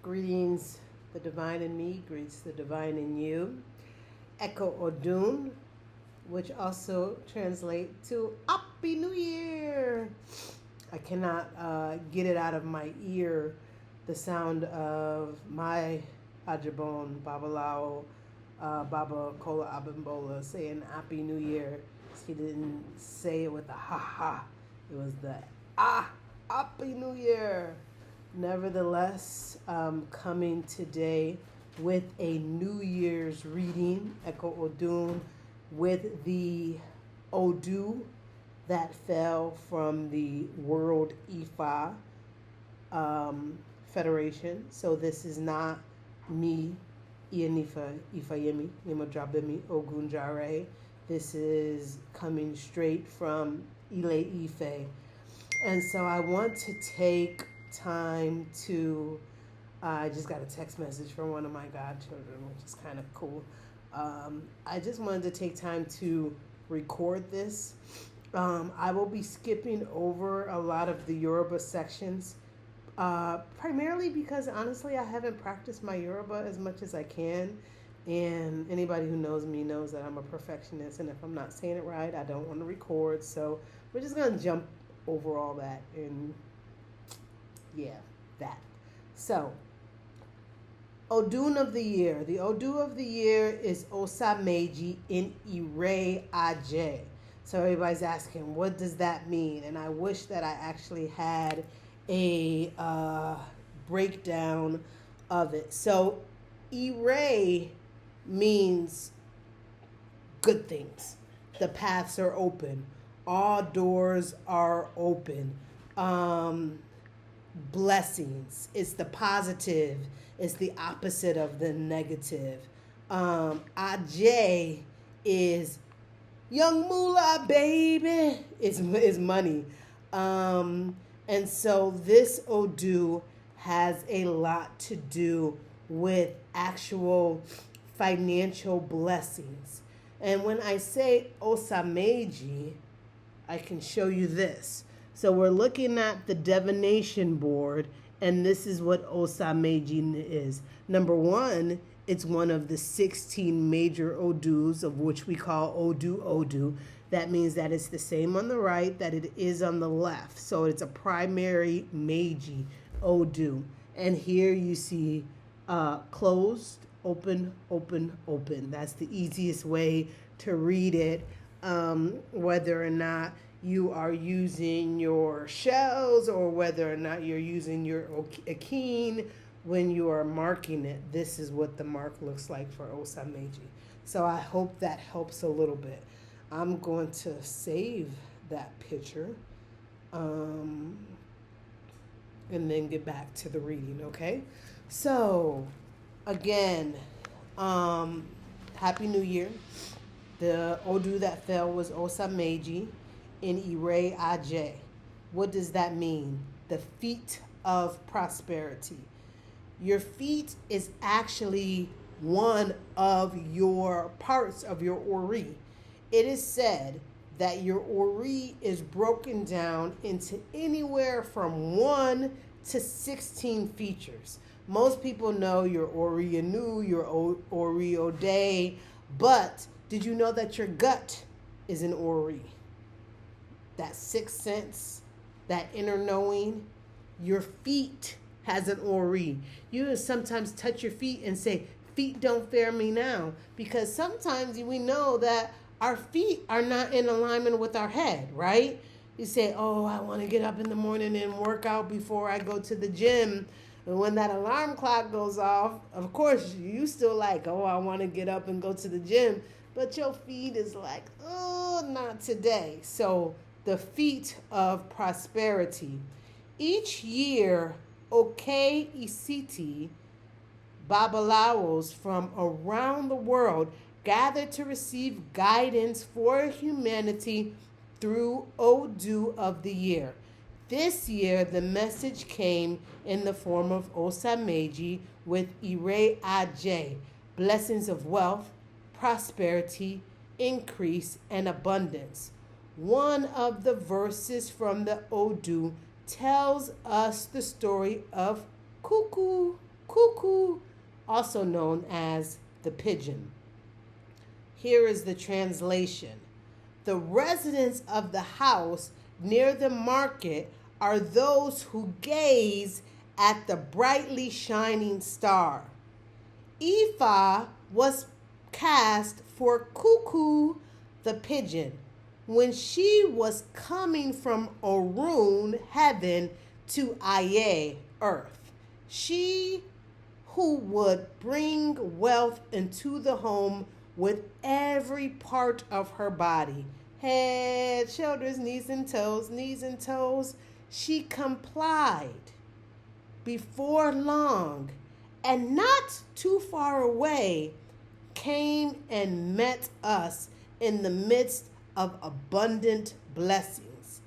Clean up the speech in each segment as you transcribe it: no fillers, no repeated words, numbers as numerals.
Greetings, the divine in me greets the divine in you. Eku Odun, which also translate to Happy New Year. I cannot get it out of my ear, the sound of my Ajabon, Babalao, Baba Kola Abimbola saying Happy New Year. He didn't say it with a ha ha. It was the Happy New Year. Nevertheless, coming today with a New Year's reading, Eku Odun, with the Odu that fell from the World Ifa Federation. So this is not me, Iyanifa, Ifayemi, Yemonjagbemi, Ogunjare. This is coming straight from Ire-O. And so I want to take time to, I just got a text message from one of my godchildren, which is kind of cool. I just wanted to take time to record this. I will be skipping over a lot of the Yoruba sections, primarily because honestly I haven't practiced my Yoruba as much as I can. And anybody who knows me knows that I'm a perfectionist, and if I'm not saying it right, I don't want to record. So we're just going to jump over all that and that. So, Odun of the year. The Odu of the year is Osa Meji Ire Aje. So everybody's asking, what does that mean? And I wish that I actually had a breakdown of it. So, Ire means good things. The paths are open. All doors are open. Blessings. It's the positive. It's the opposite of the negative. Ajay is young moolah, baby. It's money. And so this Odu has a lot to do with actual financial blessings. And when I say Osa Meji, I can show you this. So we're looking at the divination board, and this is what Osa Meji is. Number one, it's one of the 16 major Odus, of which we call Odu. That means that it's the same on the right that it is on the left. So it's a primary Meiji Odu. And here you see closed, open, open, open. That's the easiest way to read it, whether or not you are using your shells or whether or not you're using your akeen when you are marking it. This is what the mark looks like for Osa Meji. So I hope that helps a little bit. I'm going to save that picture and then get back to the reading, okay? So, again, Happy New Year. The Odu that fell was Osa Meji in Ire Aje. What does that mean? The feet of prosperity. Your feet is actually one of your parts of your Ori. It is said that your Ori is broken down into anywhere from 1 to 16 features. Most people know your Ori Anu, your Ori Ode, but did you know that your gut is an Ori? That sixth sense, that inner knowing, your feet has an Ori. You sometimes touch your feet and say, feet don't fare me now, because sometimes we know that our feet are not in alignment with our head, right? You say, oh, I want to get up in the morning and work out before I go to the gym. And when that alarm clock goes off, of course, you still like, oh, I want to get up and go to the gym. But your feet is like, oh, not today. So the feet of prosperity. Each year, Oke Isiti, Babalawos from around the world gather to receive guidance for humanity through Odu of the year. This year, the message came in the form of Osa Meji with Ire Aje, blessings of wealth, prosperity, increase, and abundance. One of the verses from the Odu tells us the story of Cuckoo. Cuckoo, also known as the pigeon. Here is the translation. The residents of the house near the market are those who gaze at the brightly shining star. Ifa was cast for Cuckoo the pigeon when she was coming from Orun, heaven, to Aye, earth. She who would bring wealth into the home with every part of her body. Head, shoulders, knees and toes. She complied. Before long, and not too far away, came and met us in the midst of abundant blessings.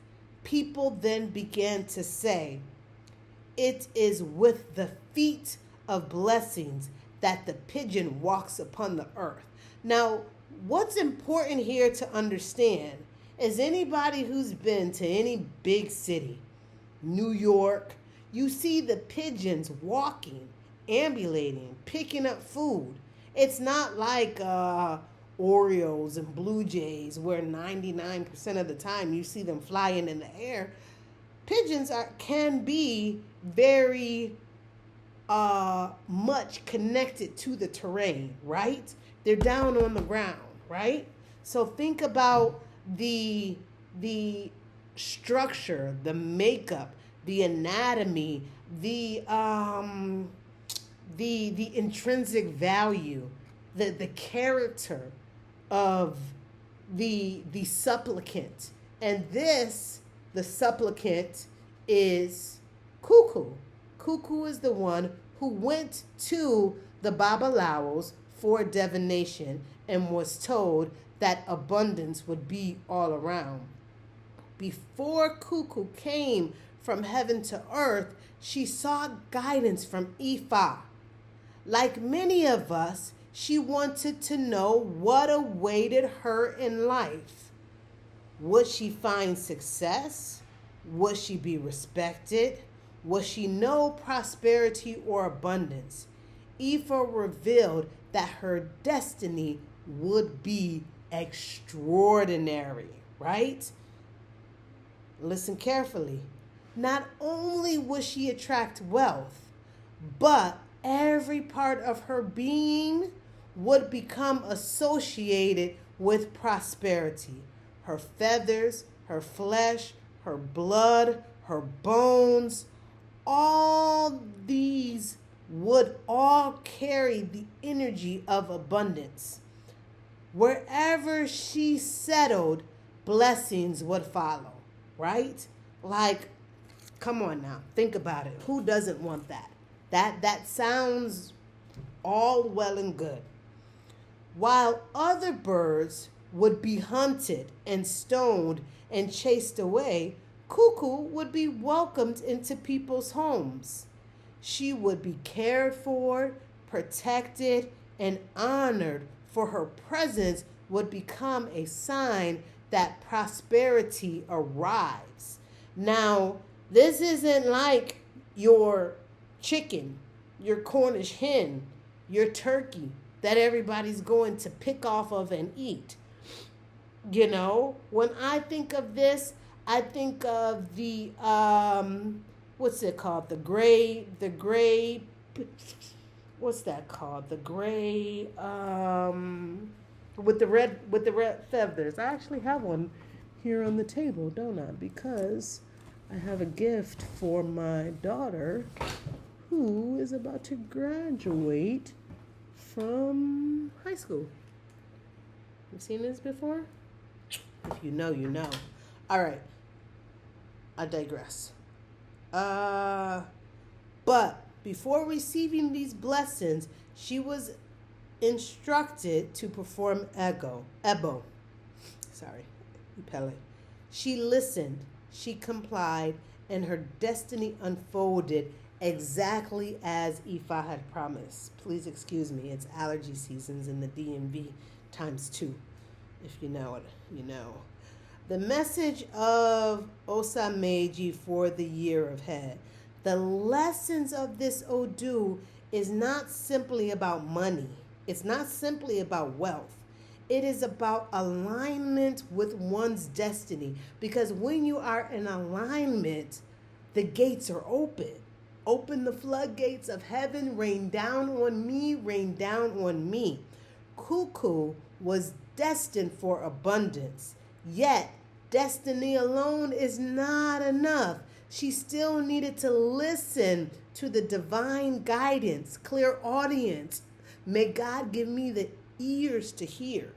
People then began to say, "It is with the feet of blessings that the pigeon walks upon the earth." Now, what's important here to understand is anybody who's been to any big city, New York, you see the pigeons walking, ambulating, picking up food. It's not like Orioles and Blue Jays where 99% of the time you see them flying in the air. Pigeons can be very much connected to the terrain, right? They're down on the ground, right? So think about the structure, the makeup, the anatomy, the intrinsic value, the character of the supplicant. And the supplicant is Cuckoo. Cuckoo is the one who went to the Babalawos for divination and was told that abundance would be all around. Before Cuckoo came from heaven to earth, she sought guidance from Ifa. Like many of us, she wanted to know what awaited her in life. Would she find success? Would she be respected? Would she know prosperity or abundance? Ifa revealed that her destiny would be extraordinary, right? Listen carefully. Not only would she attract wealth, but every part of her being would become associated with prosperity. Her feathers, her flesh, her blood, her bones, all these would all carry the energy of abundance. Wherever she settled, blessings would follow, right? Like, come on now, think about it. Who doesn't want that? That sounds all well and good. While other birds would be hunted and stoned and chased away, Cuckoo would be welcomed into people's homes. She would be cared for, protected, and honored, for her presence would become a sign that prosperity arrives. Now, this isn't like your chicken, your Cornish hen, your turkey that everybody's going to pick off of and eat. You know, when I think of this, I think of the what's it called? The gray, what's that called? The gray, with the red feathers. I actually have one here on the table, don't I? Because I have a gift for my daughter who is about to graduate from high school. You've seen this before? If you know, you know. All right. I digress. But before receiving these blessings, she was instructed to perform Ebo. Sorry, Pele. She listened, she complied, and her destiny unfolded exactly as Ifa had promised. Please excuse me, it's allergy seasons in the DMV ×2. If you know it, you know. The message of Osa Meji for the year of Head. The lessons of this Odu is not simply about money. It's not simply about wealth. It is about alignment with one's destiny. Because when you are in alignment, the gates are open. Open the floodgates of heaven, rain down on me, rain down on me. Cuckoo was destined for abundance. Yet, destiny alone is not enough. She still needed to listen to the divine guidance, clear audience. May God give me the ears to hear.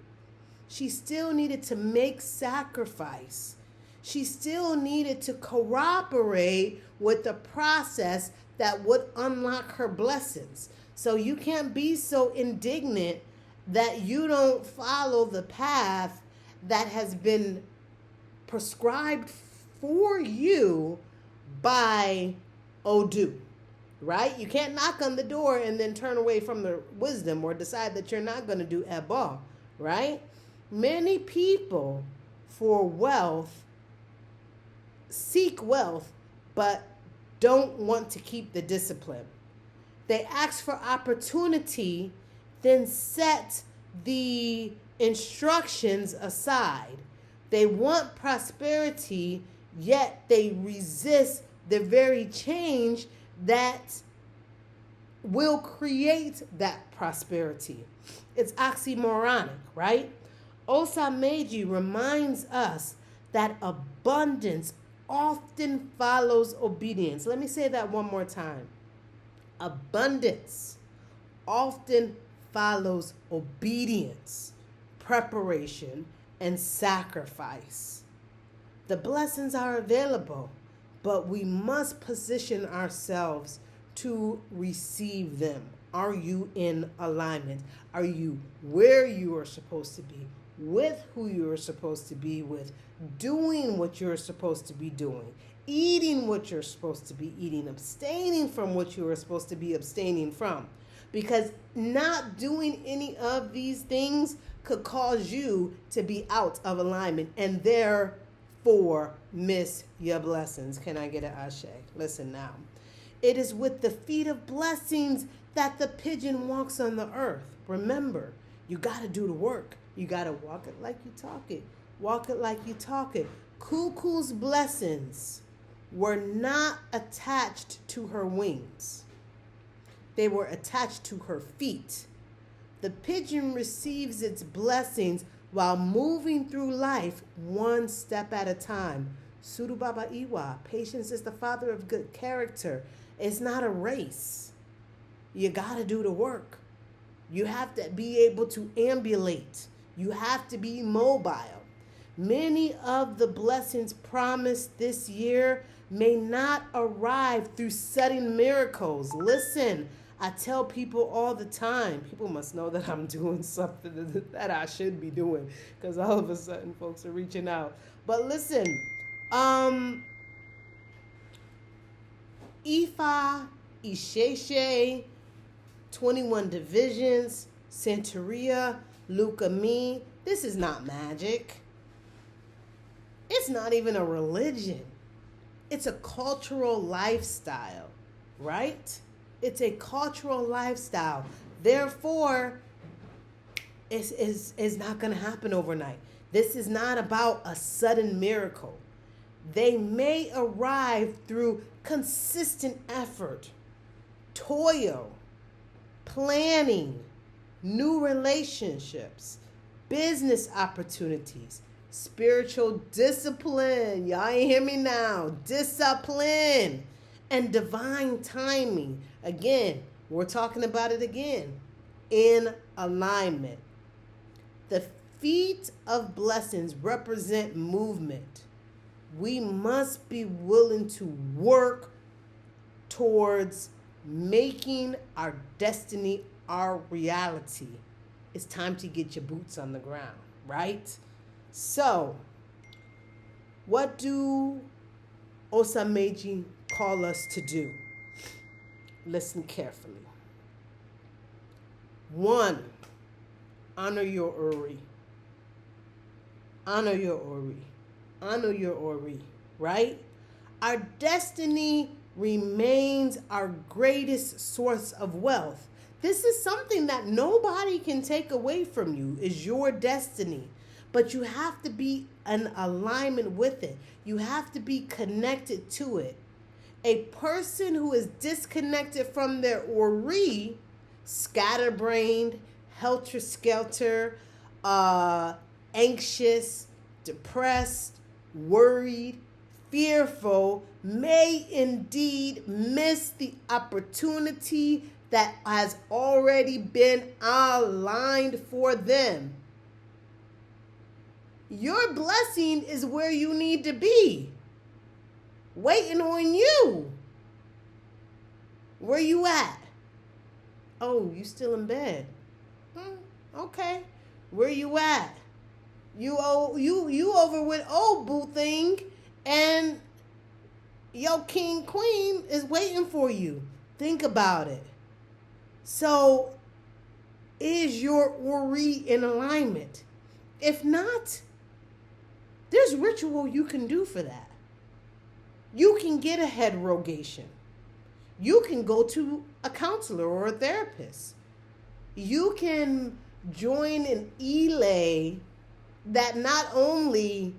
She still needed to make sacrifice. She still needed to cooperate with the process that would unlock her blessings. So you can't be so indignant that you don't follow the path that has been prescribed for you by Odu, right? You can't knock on the door and then turn away from the wisdom or decide that you're not going to do Eba, right? Many people for wealth seek wealth, but don't want to keep the discipline. They ask for opportunity, then set the instructions aside. They want prosperity, yet they resist the very change that will create that prosperity. It's oxymoronic, right? Osa Meji reminds us that abundance often follows obedience. Let me say that one more time. Abundance often follows obedience, preparation, and sacrifice. The blessings are available, but we must position ourselves to receive them. Are you in alignment? Are you where you are supposed to be, with who you are supposed to be with, doing what you're supposed to be doing, eating what you're supposed to be eating, abstaining from what you are supposed to be abstaining from? Because not doing any of these things could cause you to be out of alignment and therefore miss your blessings. Can I get an ashe? Listen now. It is with the feet of blessings that the pigeon walks on the earth. Remember, you got to do the work. You got to walk it like you talk it. Walk it like you talk it. Cuckoo's blessings were not attached to her wings. They were attached to her feet. The pigeon receives its blessings while moving through life one step at a time. Suru Baba Iwa, patience is the father of good character. It's not a race. You got to do the work. You have to be able to ambulate. You have to be mobile. Many of the blessings promised this year may not arrive through sudden miracles. Listen, I tell people all the time, people must know that I'm doing something that I should be doing, because all of a sudden folks are reaching out. But listen, Ifa, Isheshe, 21 divisions, Centuria, Lukami. This is not magic. It's not even a religion. It's a cultural lifestyle, right? It's a cultural lifestyle. Therefore, it's not going to happen overnight. This is not about a sudden miracle. They may arrive through consistent effort, toil, planning, new relationships, business opportunities, spiritual discipline. Y'all ain't hear me now. Discipline and divine timing. Again, we're talking about it again. In alignment. The feet of blessings represent movement. We must be willing to work towards making our destiny our reality. It's time to get your boots on the ground, right? So, what do Osa Meji call us to do? Listen carefully. 1, honor your Ori. Honor your Ori. Honor your Ori, right? Our destiny remains our greatest source of wealth. This is something that nobody can take away from you, is your destiny. But you have to be in alignment with it. You have to be connected to it. A person who is disconnected from their ori, scatterbrained, helter-skelter, anxious, depressed, worried, fearful, may indeed miss the opportunity that has already been aligned for them. Your blessing is where you need to be, waiting on you. Where you at? Oh, you still in bed? Okay. Where you at? You over with old boo thing, and your king queen is waiting for you. Think about it. So, is your ori in alignment? If not, there's ritual you can do for that. You can get a head rogation. You can go to a counselor or a therapist. You can join an elay that not only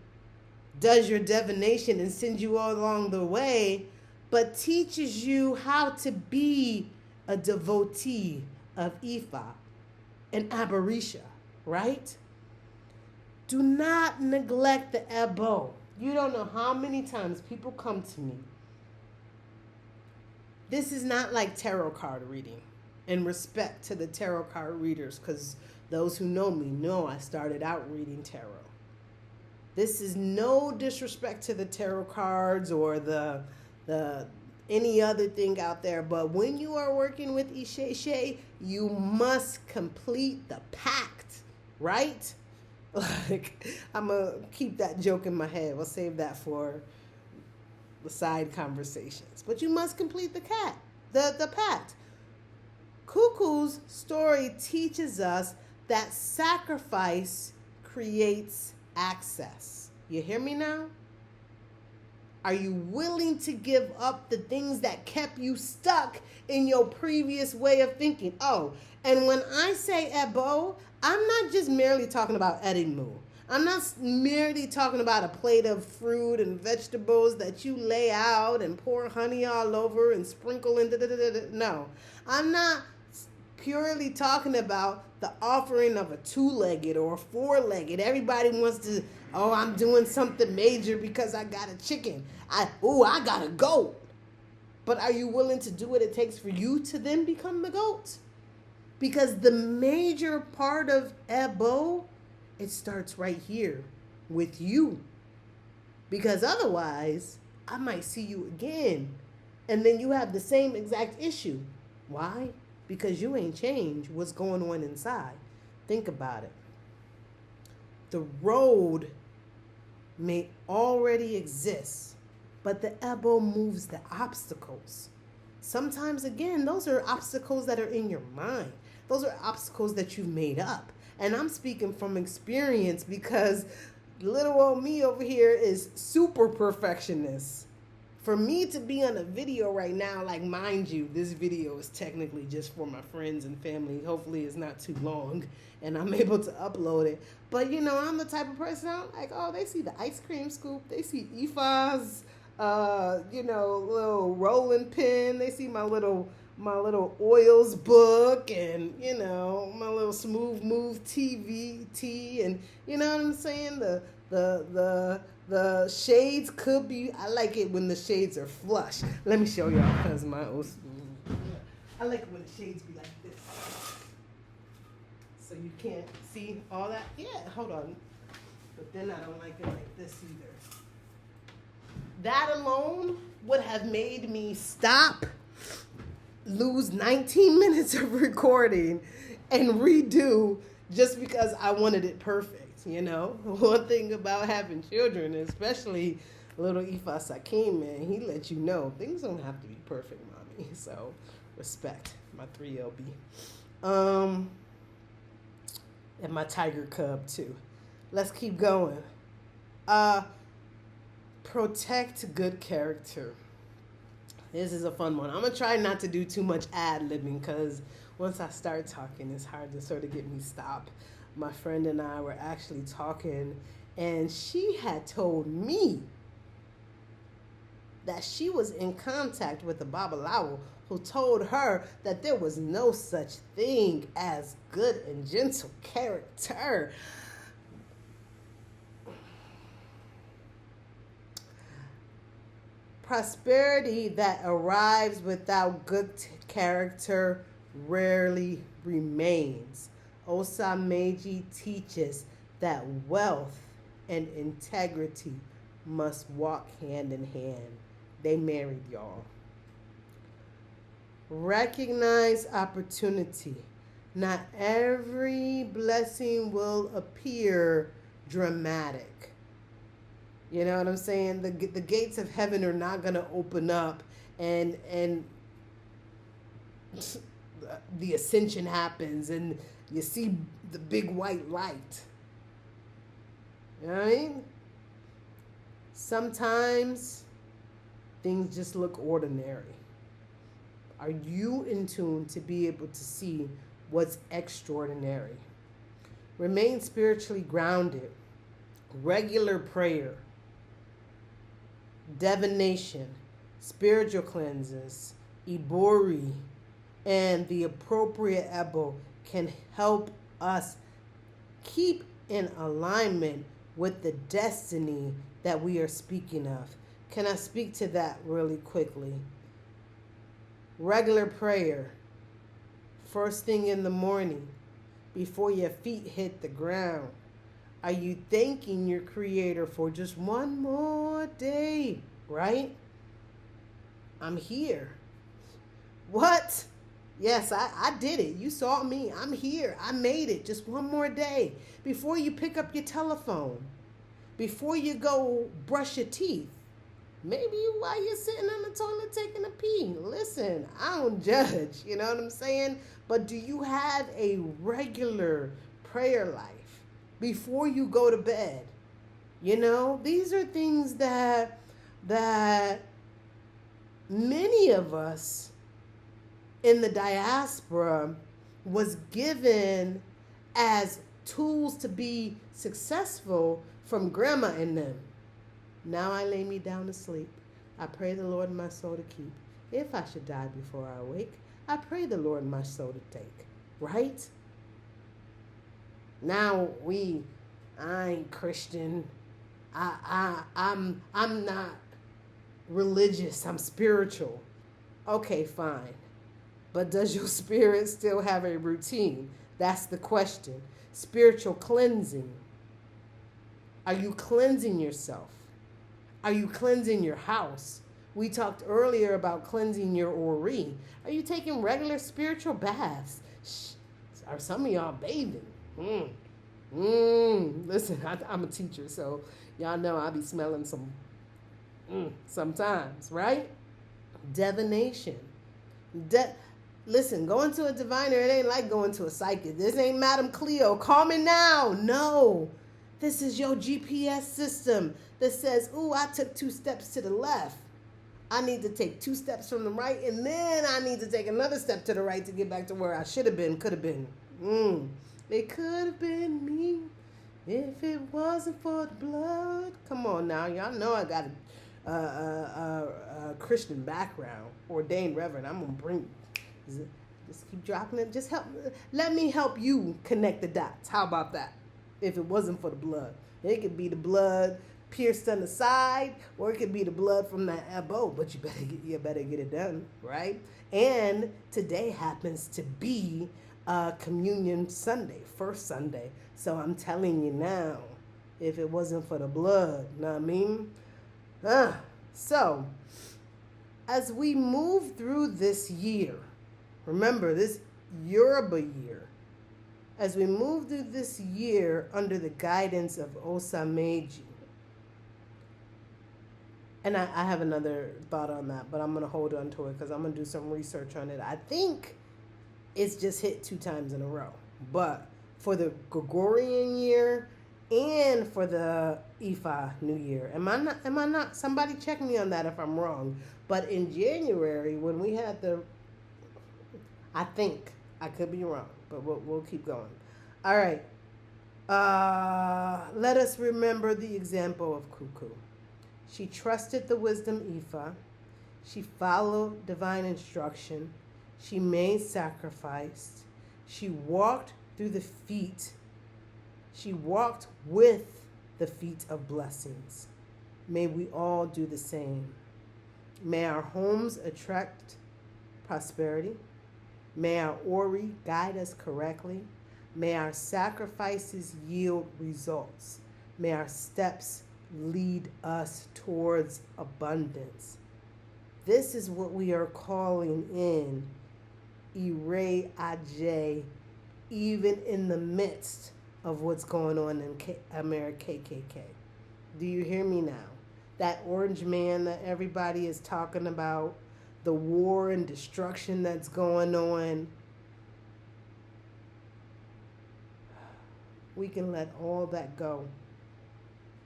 does your divination and sends you all along the way, but teaches you how to be a devotee of Ifa and Abarisha, right? Do not neglect the Ebo. You don't know how many times people come to me. This is not like tarot card reading, in respect to the tarot card readers, because those who know me know I started out reading tarot. This is no disrespect to the tarot cards or the any other thing out there, but when you are working with Isheshe, you must complete the pact, right? Like, I'm going to keep that joke in my head. We'll save that for the side conversations. But you must complete the pact. Cuckoo's story teaches us that sacrifice creates access. You hear me now? Are you willing to give up the things that kept you stuck in your previous way of thinking? Oh, and when I say Ebo, I'm not just merely talking about edimu. I'm not merely talking about a plate of fruit and vegetables that you lay out and pour honey all over and sprinkle in. No, I'm not purely talking about the offering of a two-legged or a four-legged. Everybody wants to, oh, I'm doing something major because I got a chicken. I got a goat. But are you willing to do what it takes for you to then become the goat? Because the major part of Ebo, it starts right here with you. Because otherwise, I might see you again. And then you have the same exact issue. Why? Because you ain't changed what's going on inside. Think about it. The road may already exist, but the Ebo moves the obstacles. Sometimes, again, those are obstacles that are in your mind. Those are obstacles that you've made up. And I'm speaking from experience because little old me over here is super perfectionist. For me to be on a video right now, like, mind you, this video is technically just for my friends and family. Hopefully it's not too long and I'm able to upload it. But, you know, I'm the type of person, I'm like, oh, they see the ice cream scoop. They see Ifa's, little rolling pin. They see my little oils book and, you know, my little smooth move TV, and, you know what I'm saying? The shades could be, I like it when the shades are flush. Let me show y'all, because I like it when the shades be like this. So you can't see all that. Yeah, hold on. But then I don't like it like this either. That alone would have made me stop, lose 19 minutes of recording, and redo just because I wanted it perfect. You know, one thing about having children, especially little Ifa Sakim, man, he let you know things don't have to be perfect, mommy. So, respect my 3LB. And my tiger cub, too. Let's keep going. Protect good character. This is a fun one. I'm going to try not to do too much ad-libbing because once I start talking, it's hard to sort of get me stopped. My friend and I were actually talking, and she had told me that she was in contact with the Babalawo who told her that there was no such thing as good and gentle character. Prosperity that arrives without good character rarely remains. Osa Meji teaches that wealth and integrity must walk hand in hand. They married, y'all. Recognize opportunity. Not every blessing will appear dramatic. You know what I'm saying? The gates of heaven are not going to open up and the ascension happens and you see the big white light. You know what I mean? Sometimes things just look ordinary. Are you in tune to be able to see what's extraordinary? Remain spiritually grounded. Regular prayer, divination, spiritual cleanses, ibori, and the appropriate ebo can help us keep in alignment with the destiny that we are speaking of. Can I speak to that really quickly? Regular prayer, first thing in the morning, before your feet hit the ground. Are you thanking your Creator for just one more day, right? I'm here. What? Yes, I did it. You saw me. I'm here. I made it. Just one more day. Before you pick up your telephone, before you go brush your teeth, maybe while you're sitting on the toilet taking a pee. Listen, I don't judge, you know what I'm saying? But do you have a regular prayer life before you go to bed? You know, these are things that many of us in the diaspora was given as tools to be successful from grandma and them. Now I lay me down to sleep. I pray the Lord my soul to keep. If I should die before I awake, I pray the Lord my soul to take. Right? Now I ain't Christian. I'm not religious. I'm spiritual. Okay, fine. But does your spirit still have a routine? That's the question. Spiritual cleansing. Are you cleansing yourself? Are you cleansing your house? We talked earlier about cleansing your ori. Are you taking regular spiritual baths? Are some of y'all bathing? Listen, I'm a teacher, so y'all know I be smelling some sometimes, right? Divination. Listen, going to a diviner, it ain't like going to a psychic. This ain't Madam Cleo. Call me now. No. This is your GPS system that says, ooh, I took 2 steps to the left. I need to take 2 steps from the right, and then I need to take another step to the right to get back to where I should have been, could have been. It could have been me if it wasn't for the blood. Come on now. Y'all know I got a Christian background, ordained reverend. I'm going to bring just keep dropping it. Just let me help you connect the dots. How about that? If it wasn't for the blood, it could be the blood pierced on the side, or it could be the blood from that ebo. But you better get it done, right? And today happens to be Communion Sunday, first Sunday. So I'm telling you now, if it wasn't for the blood, know what I mean? So as we move through this year, remember this Yoruba year. As we move through this year under the guidance of Osa Meji, and I have another thought on that, but I'm going to hold on to it because I'm going to do some research on it. I think it's just hit 2 times in a row. But for the Gregorian year and for the Ifa New Year. Am I not? Somebody check me on that if I'm wrong. But in January, when we had I think I could be wrong, but we'll keep going. All right. Let us remember the example of Cuckoo. She trusted the wisdom Ifa. She followed divine instruction. She made sacrifice. She walked through the feet. She walked with the feet of blessings. May we all do the same. May our homes attract prosperity. May our Ori guide us correctly. May our sacrifices yield results. May our steps lead us towards abundance. This is what we are calling in Ire Aje, even in the midst of what's going on in America KKK. Do you hear me now? That orange man that everybody is talking about, the war and destruction that's going on, we can let all that go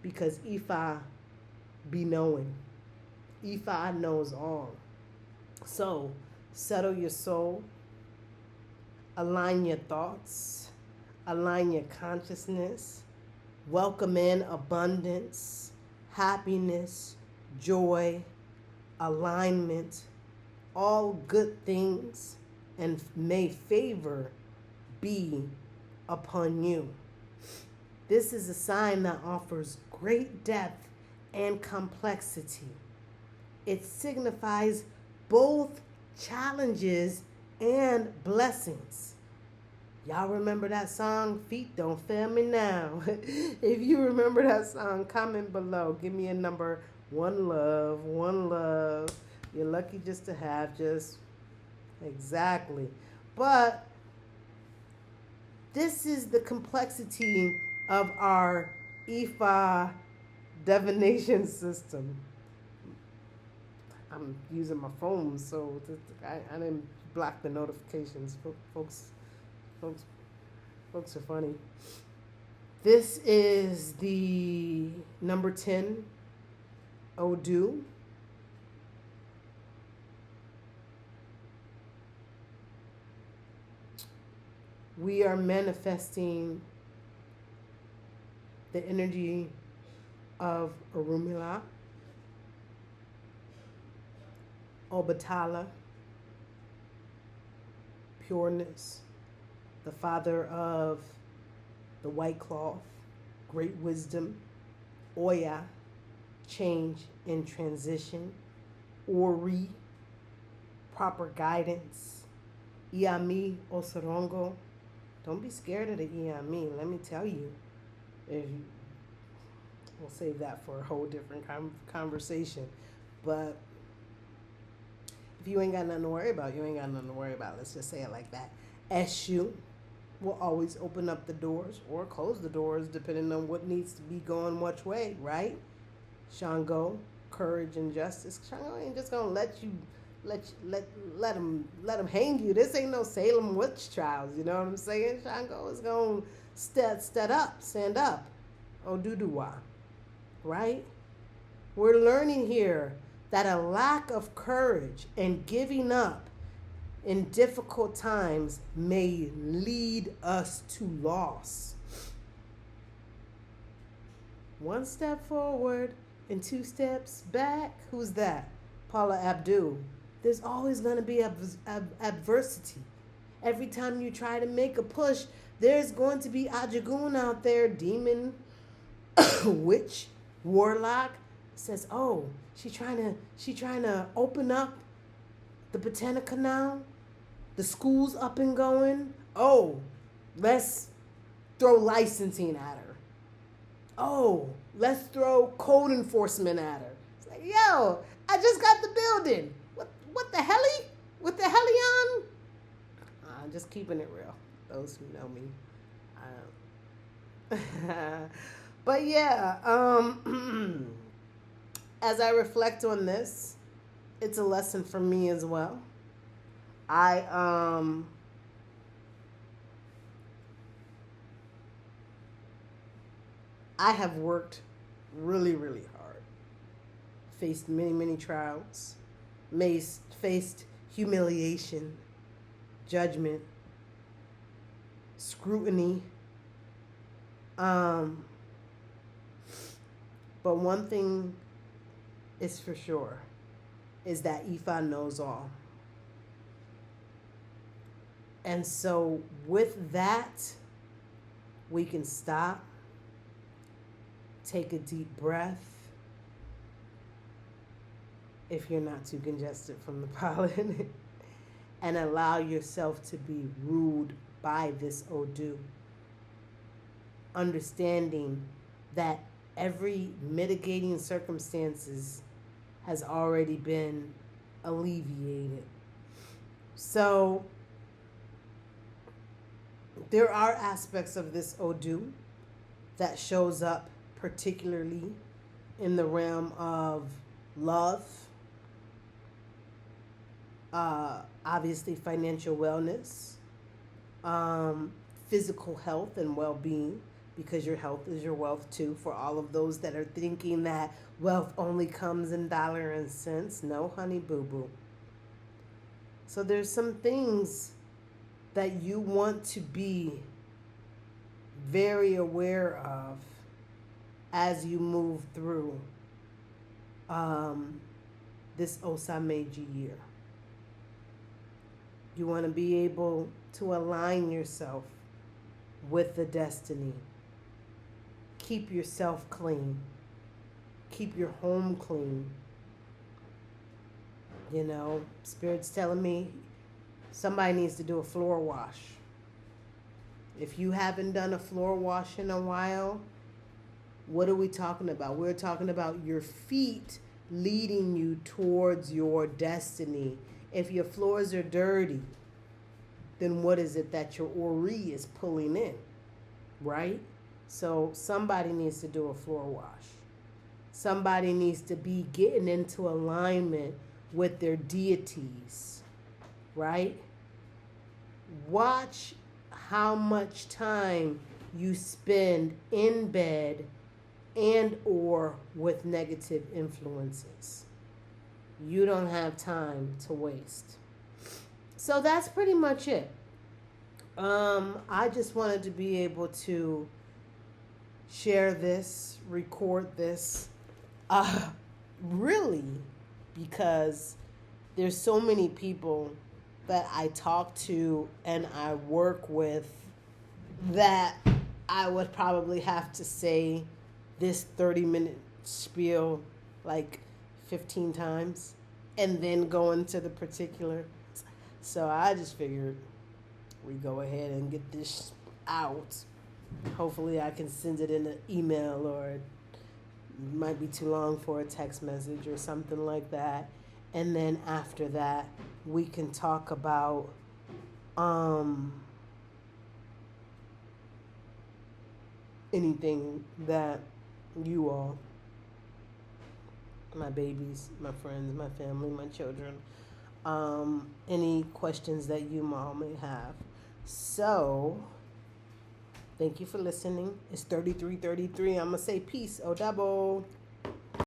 because Ifa be knowing. Ifa knows all. So settle your soul, align your thoughts, align your consciousness, welcome in abundance, happiness, joy, alignment, all good things, and may favor be upon you. This is a sign that offers great depth and complexity. It signifies both challenges and blessings. Y'all remember that song, Feet Don't Fail Me Now? If you remember that song, comment below. Give me a number. One love, one love. You're lucky just to have just exactly. But this is the complexity of our Ifa divination system. I'm using my phone, so I didn't block the notifications. Folks are funny. This is the number 10 Odu. We are manifesting the energy of Orunmila, Obatala, pureness, the father of the white cloth, great wisdom, Oya, change and transition, Ori, proper guidance, Iyami Osorongo. Don't be scared of the Iyami, let me tell you. We'll save that for a whole different conversation. But if you ain't got nothing to worry about, you ain't got nothing to worry about. Let's just say it like that. Eshu will always open up the doors or close the doors depending on what needs to be going which way, right? Shango, courage and justice. Shango ain't just gonna let him hang you. This ain't no Salem witch trials, you know what I'm saying? Shango is gonna stand up. Oduduwa, right? We're learning here that a lack of courage and giving up in difficult times may lead us to loss. One step forward and 2 steps back. Who's that? Paula Abdul. There's always going to be adversity. Every time you try to make a push, there's going to be Ajagun out there, demon, witch, warlock. Says, oh, she trying to open up the Botanica now. The school's up and going. Oh, let's throw licensing at her. Oh, let's throw code enforcement at her. It's like, yo, I just got the building. What the helly? What the helly on? I'm just keeping it real. Those who know me. But yeah, as I reflect on this, it's a lesson for me as well. I have worked really, really hard, faced many, many trials, faced humiliation, judgment, scrutiny. Um, but one thing is for sure is that Ifa knows all. And so with that, we can stop, take a deep breath if you're not too congested from the pollen, and allow yourself to be ruled by this Odu. Understanding that every mitigating circumstances has already been alleviated. So there are aspects of this Odu that shows up particularly in the realm of love, obviously financial wellness, physical health and well-being, because your health is your wealth too, for all of those that are thinking that wealth only comes in dollar and cents. No, honey boo boo. So there's some things that you want to be very aware of as you move through this Osa Meji year. You want to be able to align yourself with the destiny. Keep yourself clean. Keep your home clean. You know, Spirit's telling me somebody needs to do a floor wash. If you haven't done a floor wash in a while, what are we talking about? We're talking about your feet leading you towards your destiny. If your floors are dirty, then what is it that your Ori is pulling in, right? So somebody needs to do a floor wash. Somebody needs to be getting into alignment with their deities, right? Watch how much time you spend in bed and or with negative influences. You don't have time to waste. So that's pretty much it. I just wanted to be able to share this, record this, really, because there's so many people that I talk to and I work with that I would probably have to say this 30-minute spiel like 15 times and then go into the particular. So I just figured we go ahead and get this out. Hopefully I can send it in an email, or it might be too long for a text message or something like that. And then after that, we can talk about anything that you all, my babies, my friends, my family, my children, any questions that you all may have. So, thank you for listening. It's 33:33. I'm going to say peace. O double.